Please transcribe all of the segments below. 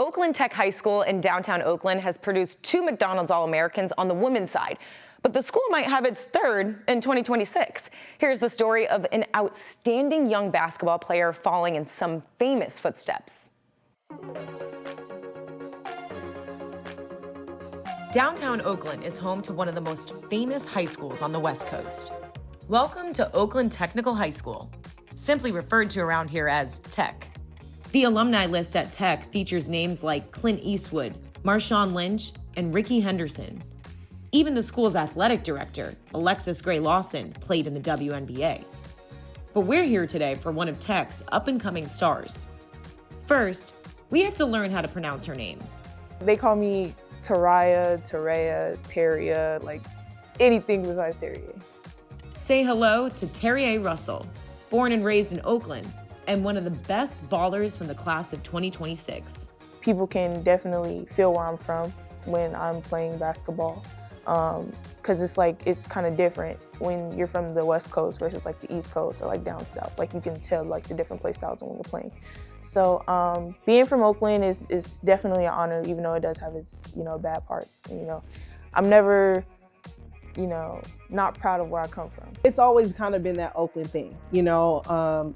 Oakland Tech High School in downtown Oakland has produced 2 McDonald's All-Americans on the women's side, but the school might have its third in 2026. Here's the story of an outstanding young basketball player following in some famous footsteps. Downtown Oakland is home to one of the most famous high schools on the West Coast. Welcome to Oakland Technical High School, simply referred to around here as Tech. The alumni list at Tech features names like Clint Eastwood, Marshawn Lynch, and Ricky Henderson. Even the school's athletic director, Alexis Gray Lawson, played in the WNBA. But we're here today for one of Tech's up-and-coming stars. First, we have to learn how to pronounce her name. They call me Terri'a, like anything besides Terri'a. Say hello to Terri'a Russell, born and raised in Oakland, and one of the best ballers from the class of 2026. People can definitely feel where I'm from when I'm playing basketball, because it's kind of different when you're from the West Coast versus like the East Coast or like down south. Like you can tell like the different play styles when you're playing. So being from Oakland is definitely an honor, even though it does have its bad parts. I'm never not proud of where I come from. It's always kind of been that Oakland thing,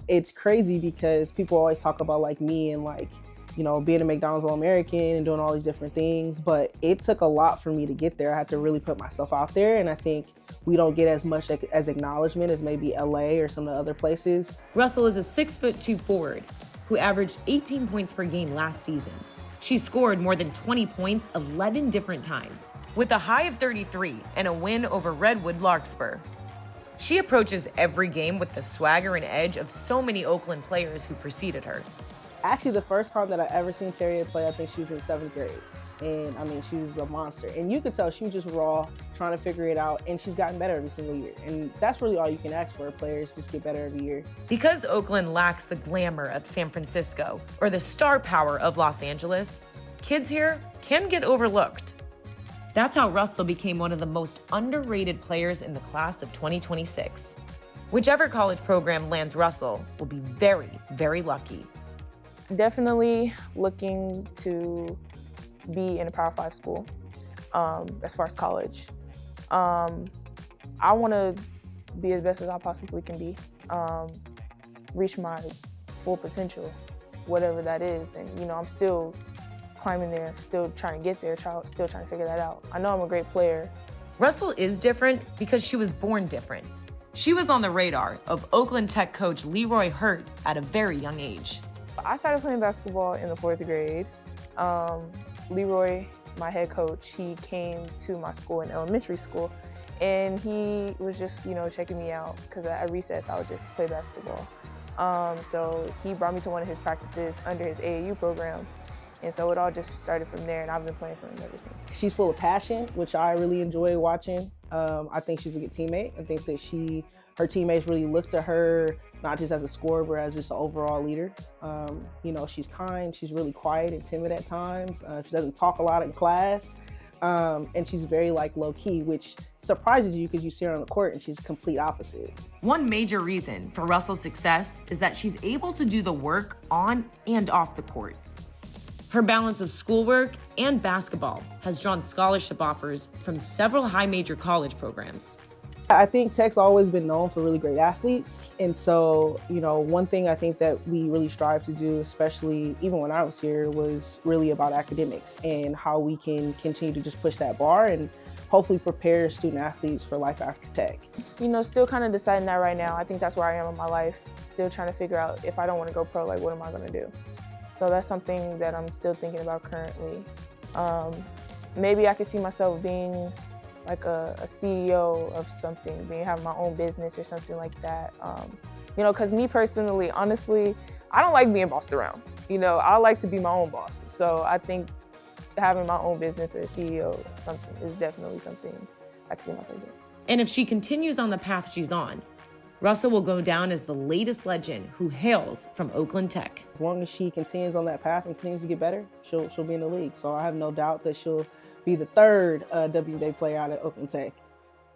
it's crazy because people always talk about like me and like, being a McDonald's All-American and doing all these different things, but it took a lot for me to get there. I had to really put myself out there, and I think we don't get as much as acknowledgement as maybe LA or some of the other places. Russell is a 6'2" forward who averaged 18 points per game last season. She scored more than 20 points 11 different times, with a high of 33 and a win over Redwood Larkspur. She approaches every game with the swagger and edge of so many Oakland players who preceded her. Actually, the first time that I ever seen Terri'a play, I think she was in 7th grade. And I mean, she was a monster. And you could tell she was just raw, trying to figure it out, and she's gotten better every single year. And that's really all you can ask for. Players just get better every year. Because Oakland lacks the glamour of San Francisco or the star power of Los Angeles, kids here can get overlooked. That's how Russell became one of the most underrated players in the class of 2026. Whichever college program lands Russell will be very, very lucky. Definitely looking to be in a Power 5 school as far as college. I want to be as best as I possibly can be, reach my full potential, whatever that is. And, I'm still climbing there, still trying to get there, still trying to figure that out. I know I'm a great player. Russell is different because she was born different. She was on the radar of Oakland Tech coach Leroy Hurt at a very young age. I started playing basketball in the 4th grade. Leroy, my head coach, he came to my school in elementary school, and he was just, checking me out because at recess I would just play basketball. So he brought me to one of his practices under his AAU program, and so it all just started from there, and I've been playing for him ever since. She's full of passion, which I really enjoy watching. I think she's a good teammate. I think that her teammates really look to her not just as a scorer, but as just an overall leader. She's kind, she's really quiet and timid at times. She doesn't talk a lot in class, and she's very low-key, which surprises you because you see her on the court and she's complete opposite. One major reason for Russell's success is that she's able to do the work on and off the court. Her balance of schoolwork and basketball has drawn scholarship offers from several high major college programs. I think Tech's always been known for really great athletes. And so, one thing I think that we really strive to do, especially even when I was here, was really about academics and how we can continue to just push that bar and hopefully prepare student athletes for life after Tech. Still kind of deciding that right now. I think that's where I am in my life. Still trying to figure out if I don't want to go pro, what am I going to do? So that's something that I'm still thinking about currently. Maybe I could see myself being like a CEO of something, having my own business or something like that. Because me personally, honestly, I don't like being bossed around. I like to be my own boss. So I think having my own business or a CEO of something is definitely something I can see myself doing. And if she continues on the path she's on, Russell will go down as the latest legend who hails from Oakland Tech. As long as she continues on that path and continues to get better, she'll be in the league. So I have no doubt that she'll be the third WNBA player out at Oakland Tech.